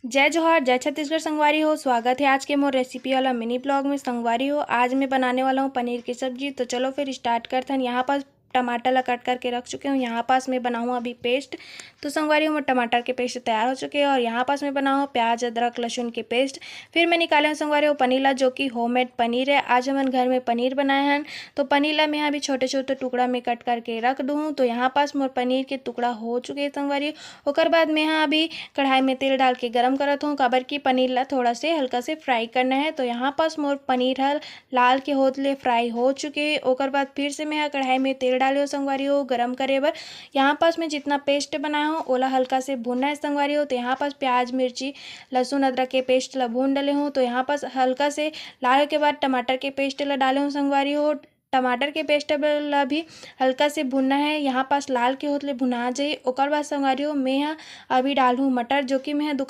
जय जोहार जय छत्तीसगढ़ संगवारी हो। स्वागत है आज के मोर रेसिपी वाला मिनी ब्लॉग में। संगवारी हो, आज मैं बनाने वाला हूँ पनीर की सब्जी। तो चलो फिर स्टार्ट करते हैं। यहाँ पर टमाटर ला कट करके रख चुके हूँ। यहाँ पास मैं बनाऊँ अभी पेस्ट। तो संगवारी हो, टमाटर के पेस्ट तैयार हो चुके हैं और यहाँ पास मैं बनाऊँ प्याज अदरक लहसुन के पेस्ट। फिर मैं निकाले हूँ संगवारी हो पनीर ला, जो कि होममेड पनीर है। आज हमन घर में पनीर बनाए हैं। तो पनीर ला मैं अभी छोटे छोटे टुकड़ा में कट करके रख दूँ। तो यहाँ पास मोर पनीर के टुकड़ा हो चुके हैं संगवारी। ओकर बाद मैं यहाँ अभी कढ़ाई में तेल डाल के गरम करत हूँ, काबर की पनीर ला थोड़ा से हल्का से फ्राई करना है। तो यहाँ पास मोर पनीर हल लाल के होत ले फ्राई हो चुके। ओकर बाद फिर से मैं यहाँ कढ़ाई में तेल डाले हो संगवारी हो गरम करे बर। यहाँ पास मैं जितना पेस्ट बनाया हूँ ओला हल्का से भूनना है संगवारी हो। तो यहाँ पास प्याज मिर्ची लहसुन अदरक के पेस्ट ला भून डाले हूँ। तो यहाँ पास हल्का से लाल के बाद टमाटर के पेस्ट ला डाले हूँ संगवारी हो। टमाटर के पेस्ट ला भी हल्का से भुनना है। यहाँ पास लाल के होतले भुना जाए। ओकर बाद संगवारी हो मैं यहाँ अभी डालूँ मटर, जो कि मैं दुकान